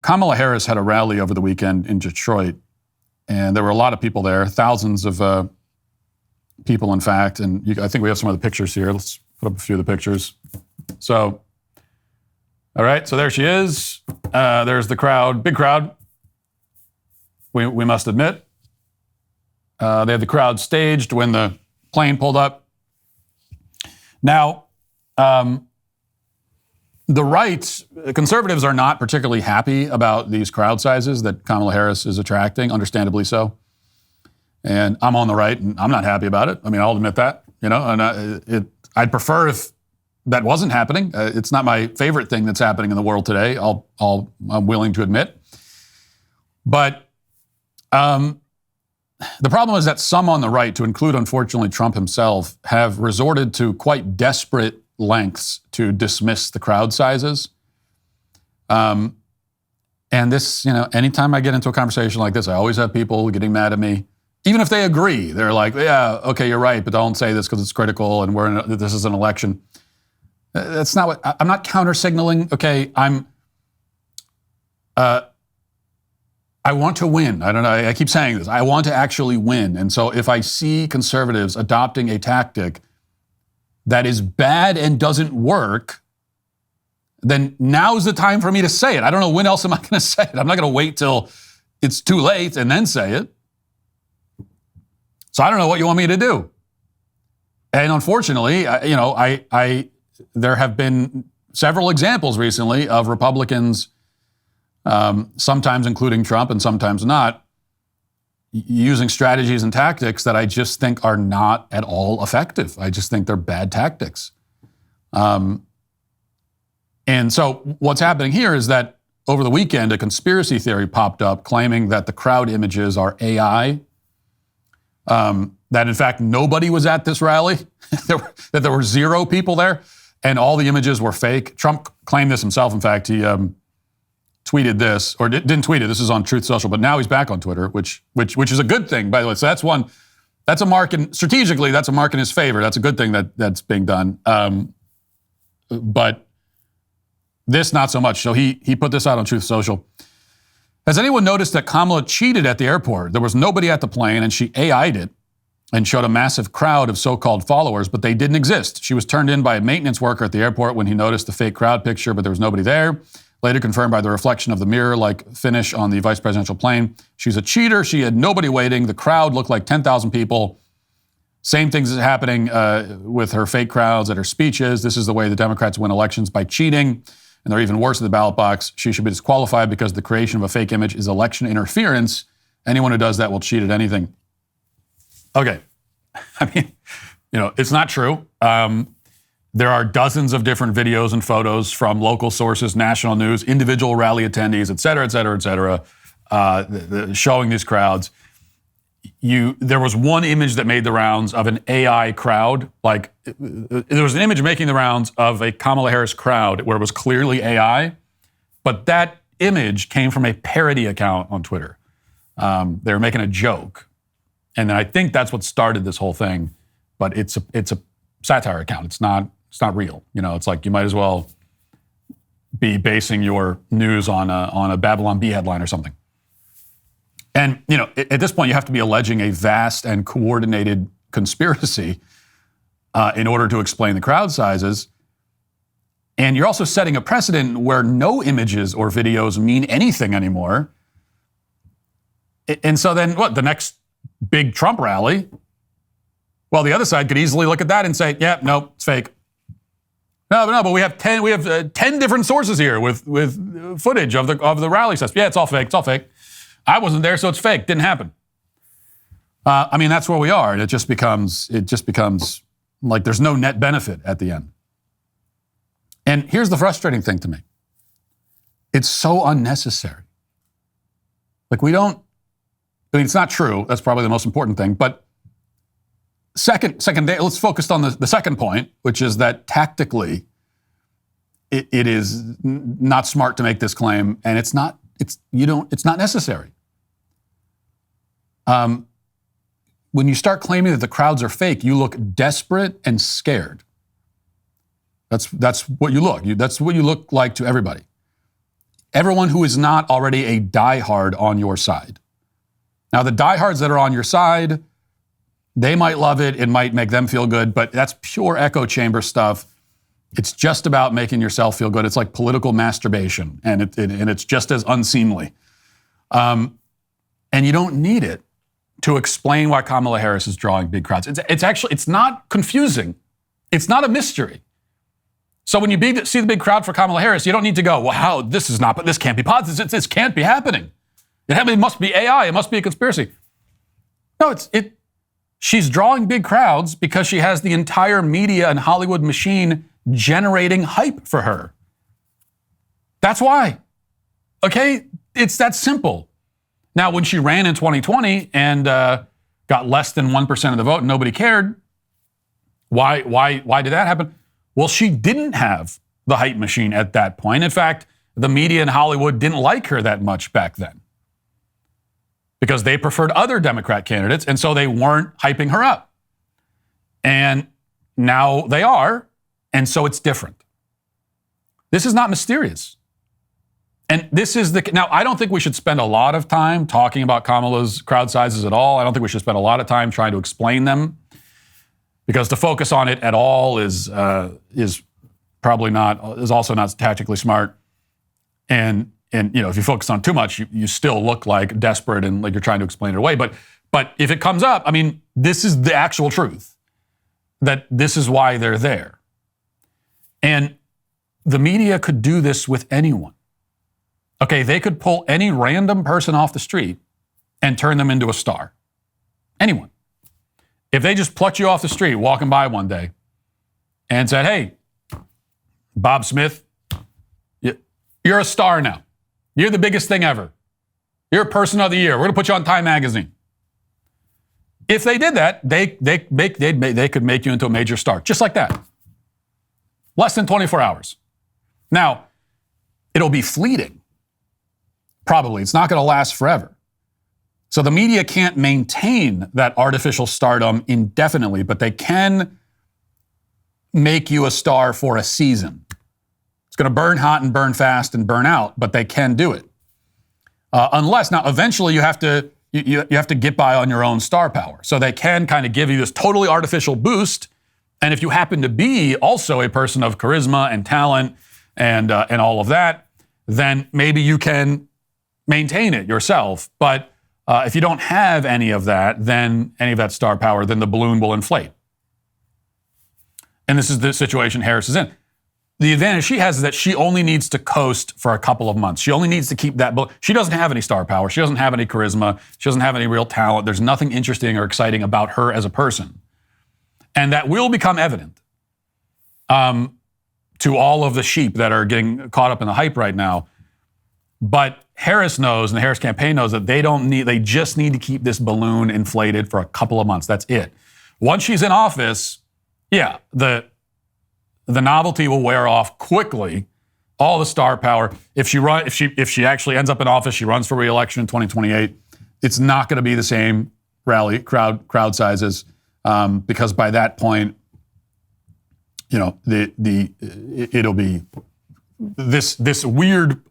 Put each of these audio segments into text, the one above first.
Kamala Harris had a rally over the weekend in Detroit, and there were a lot of people there, thousands of people, in fact. And I think we have some of the pictures here. Let's put up a few of the pictures. So, all right, so there she is. There's the crowd, big crowd, we must admit. They had the crowd staged when the plane pulled up. Now, the right, conservatives are not particularly happy about these crowd sizes that Kamala Harris is attracting, understandably so. And I'm on the right, and I'm not happy about it. I mean, I'll admit that, and I'd prefer if that wasn't happening. It's not my favorite thing that's happening in the world today, I'm willing to admit. But the problem is that some on the right, to include, unfortunately, Trump himself, have resorted to quite desperate lengths to dismiss the crowd sizes. And this, anytime I get into a conversation like this, I always have people getting mad at me. Even if they agree, they're like, yeah, okay, you're right, but don't say this because it's critical and this is an election. That's not what, I'm not counter-signaling. Okay, I want to win. I don't know, I keep saying this. I want to actually win. And so if I see conservatives adopting a tactic that is bad and doesn't work, then now's the time for me to say it. I don't know when else am I going to say it. I'm not going to wait till it's too late and then say it. So I don't know what you want me to do. And unfortunately, there have been several examples recently of Republicans, sometimes including Trump and sometimes not, using strategies and tactics that I just think are not at all effective. I just think they're bad tactics. And so what's happening here is that over the weekend, a conspiracy theory popped up claiming that the crowd images are AI, that in fact nobody was at this rally, that there were zero people there, and all the images were fake. Trump claimed this himself. In fact, he tweeted this, or didn't tweet it. This is on Truth Social, but now he's back on Twitter, which is a good thing, by the way. So that's a mark strategically, that's a mark in his favor. That's a good thing that's being done. But this, not so much. So he put this out on Truth Social. Has anyone noticed that Kamala cheated at the airport? There was nobody at the plane, and she AI'd it and showed a massive crowd of so-called followers, but they didn't exist. She was turned in by a maintenance worker at the airport when he noticed the fake crowd picture, but there was nobody there. Later confirmed by the reflection of the mirror-like finish on the vice presidential plane. She's a cheater. She had nobody waiting. The crowd looked like 10,000 people. Same things is happening with her fake crowds at her speeches. This is the way the Democrats win elections, by cheating. And they're even worse at the ballot box. She should be disqualified because the creation of a fake image is election interference. Anyone who does that will cheat at anything. Okay. I mean, it's not true. There are dozens of different videos and photos from local sources, national news, individual rally attendees, et cetera, showing these crowds. There was one image that made the rounds of an AI crowd. There was an image making the rounds of a Kamala Harris crowd where it was clearly AI, but that image came from a parody account on Twitter. They were making a joke. And then I think that's what started this whole thing, but it's a satire account. It's not real. It's like you might as well be basing your news on a Babylon Bee headline or something. And, at this point, you have to be alleging a vast and coordinated conspiracy in order to explain the crowd sizes. And you're also setting a precedent where no images or videos mean anything anymore. And so then the next big Trump rally? Well, the other side could easily look at that and say, yeah, no, it's fake. No, but we have 10 different sources here with footage of the rally session. Yeah, it's all fake. I wasn't there, so it's fake. Didn't happen. That's where we are. And it just becomes like there's no net benefit at the end. And here's the frustrating thing to me. It's so unnecessary. It's not true. That's probably the most important thing. But second day, let's focus on the second point, which is that tactically, it is not smart to make this claim, and it's not necessary. When you start claiming that the crowds are fake, you look desperate and scared. That's what you look. That's what you look like to everybody. everyone who is not already a diehard on your side. Now, the diehards that are on your side, they might love it. It might make them feel good, but that's pure echo chamber stuff. It's just about making yourself feel good. It's like political masturbation, and it's just as unseemly. And you don't need it to explain why Kamala Harris is drawing big crowds. It's not confusing. It's not a mystery. So when you see the big crowd for Kamala Harris, you don't need to go, wow, this can't be positive. This can't be happening. It must be AI. It must be a conspiracy. No, she's drawing big crowds because she has the entire media and Hollywood machine generating hype for her. That's why. Okay? It's that simple. Now, when she ran in 2020 and got less than 1% of the vote and nobody cared, why did that happen? Well, she didn't have the hype machine at that point. In fact, the media in Hollywood didn't like her that much back then because they preferred other Democrat candidates, and so they weren't hyping her up. And now they are, and so it's different. This is not mysterious. And now, I don't think we should spend a lot of time talking about Kamala's crowd sizes at all. I don't think we should spend a lot of time trying to explain them, because to focus on it at all is also not tactically smart. And if you focus on too much, you still look like desperate and like you're trying to explain it away. But if it comes up, I mean, this is the actual truth, that this is why they're there. And the media could do this with anyone. Okay, they could pull any random person off the street and turn them into a star. Anyone. If they just plucked you off the street walking by one day and said, hey, Bob Smith, you're a star now. You're the biggest thing ever. You're a person of the year. We're going to put you on Time Magazine. If they did that, they could make you into a major star, just like that. Less than 24 hours. Now, it'll be fleeting. Probably. It's not going to last forever. So the media can't maintain that artificial stardom indefinitely, but they can make you a star for a season. It's going to burn hot and burn fast and burn out, but they can do it. Unless, now, eventually you have to get by on your own star power. So they can kind of give you this totally artificial boost. And if you happen to be also a person of charisma and talent and all of that, then maybe you can maintain it yourself. But if you don't have any of that, then any of that star power, then the balloon will inflate. And this is the situation Harris is in. The advantage she has is that she only needs to coast for a couple of months. She only needs to keep that. She doesn't have any star power. She doesn't have any charisma. She doesn't have any real talent. There's nothing interesting or exciting about her as a person. And that will become evident to all of the sheep that are getting caught up in the hype right now. But Harris knows, and the Harris campaign knows, that they just need to keep this balloon inflated for a couple of months. That's it. Once she's in office, yeah, the novelty will wear off quickly. All the star power. If she actually ends up in office, she runs for re-election in 2028. It's not going to be the same crowd sizes because by that point, it'll be this weird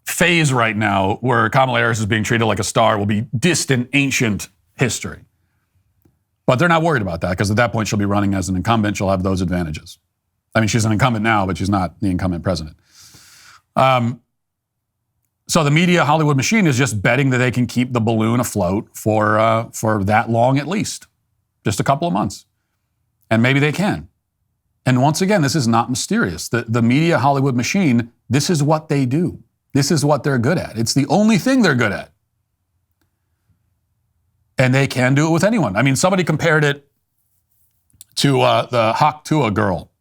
phase right now where Kamala Harris is being treated like a star will be distant, ancient history. But they're not worried about that because at that point she'll be running as an incumbent. She'll have those advantages. I mean, she's an incumbent now, but she's not the incumbent president. So the media Hollywood machine is just betting that they can keep the balloon afloat for that long at least, just a couple of months. And maybe they can. And once again, this is not mysterious. The media Hollywood machine, this is what they do. This is what they're good at. It's the only thing they're good at. And they can do it with anyone. I mean, somebody compared it to the Tuah girl.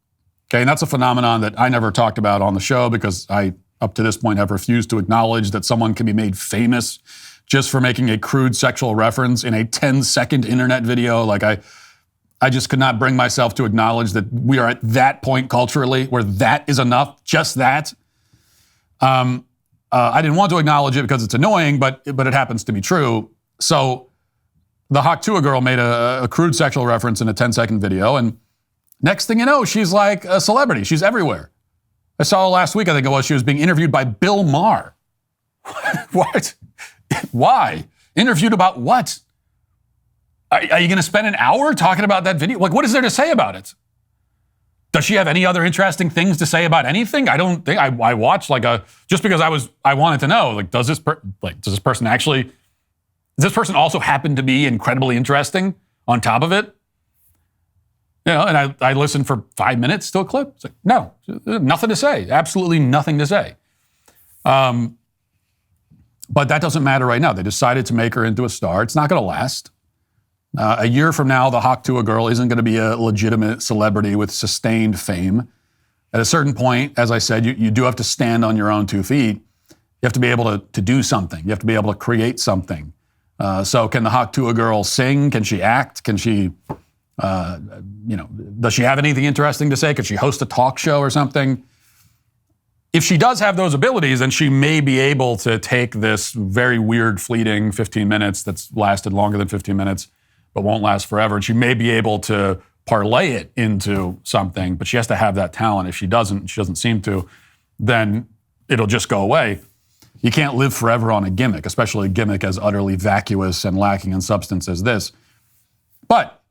Okay, and that's a phenomenon that I never talked about on the show because I, up to this point, have refused to acknowledge that someone can be made famous just for making a crude sexual reference in a 10-second internet video. Like I just could not bring myself to acknowledge that we are at that point culturally where that is enough, just that. I didn't want to acknowledge it because it's annoying, but it happens to be true. So the Tuah girl made a crude sexual reference in a 10-second video, and next thing you know, she's like a celebrity. She's everywhere. I saw last week, I think it was, she was being interviewed by Bill Maher. What? Why? Interviewed about what? Are you going to spend an hour talking about that video? Like, what is there to say about it? Does she have any other interesting things to say about anything? I don't think. I watched just because I wanted to know, like, does this person also happen to be incredibly interesting on top of it? You know, and I listened for 5 minutes to a clip. It's like, no, nothing to say. Absolutely nothing to say. But that doesn't matter right now. They decided to make her into a star. It's not going to last. A year from now, the Tuah girl isn't going to be a legitimate celebrity with sustained fame. At a certain point, as I said, you do have to stand on your own 2 feet. You have to be able to do something. You have to be able to create something. So can the Tuah girl sing? Can she act? Can she... does she have anything interesting to say? Could she host a talk show or something? If she does have those abilities, then she may be able to take this very weird, fleeting 15 minutes that's lasted longer than 15 minutes, but won't last forever. And she may be able to parlay it into something, but she has to have that talent. If she doesn't seem to, then it'll just go away. You can't live forever on a gimmick, especially a gimmick as utterly vacuous and lacking in substance as this. But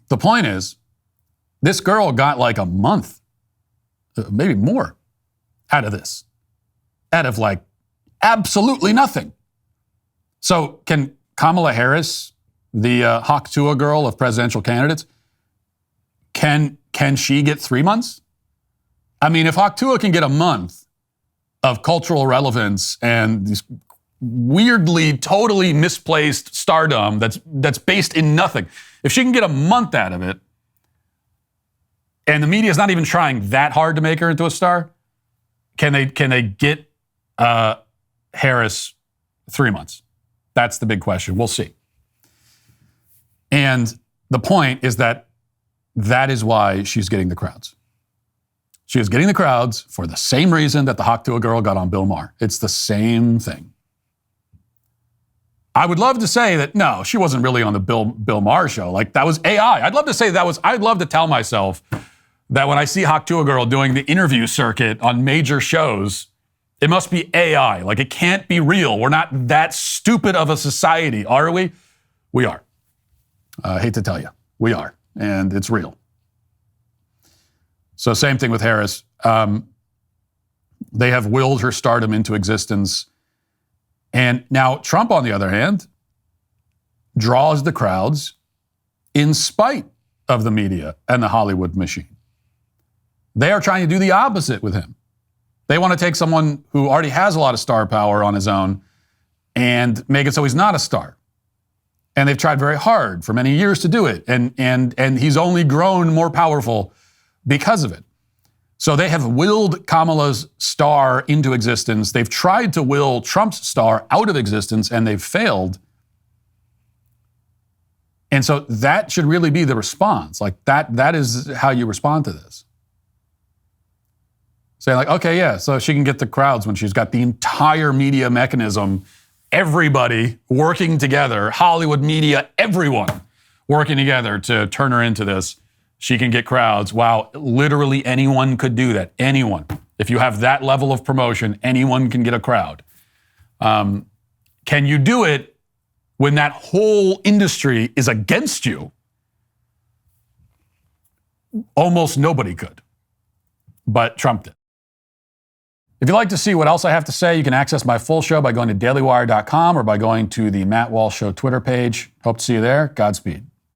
the point is, this girl got like a month, maybe more, out of this. Out of like absolutely nothing. So can Kamala Harris, the Tuah girl of presidential candidates, can she get 3 months? I mean, if Tuah can get a month of cultural relevance and these weirdly, totally misplaced stardom that's based in nothing. If she can get a month out of it, and the media is not even trying that hard to make her into a star, can they get Harris 3 months? That's the big question. We'll see. And the point is that is why she's getting the crowds. She is getting the crowds for the same reason that the Tuah girl got on Bill Maher. It's the same thing. I would love to say that, no, she wasn't really on the Bill Maher show. Like, that was AI. I'd love to say I'd love to tell myself that when I see Tuah girl doing the interview circuit on major shows, it must be AI. Like, it can't be real. We're not that stupid of a society, are we? We are. I hate to tell you. We are. And it's real. So same thing with Harris. They have willed her stardom into existence. And now Trump, on the other hand, draws the crowds in spite of the media and the Hollywood machine. They are trying to do the opposite with him. They want to take someone who already has a lot of star power on his own and make it so he's not a star. And they've tried very hard for many years to do it. And he's only grown more powerful because of it. So they have willed Kamala's star into existence. They've tried to will Trump's star out of existence, and they've failed. And so that should really be the response. Like, that is how you respond to this. Say like, okay, yeah, so she can get the crowds when she's got the entire media mechanism, everybody working together, Hollywood media, everyone working together to turn her into this. She can get crowds. Wow, literally anyone could do that. Anyone. If you have that level of promotion, anyone can get a crowd. Can you do it when that whole industry is against you? Almost nobody could. But Trump did. If you'd like to see what else I have to say, you can access my full show by going to dailywire.com or by going to the Matt Walsh Show Twitter page. Hope to see you there. Godspeed.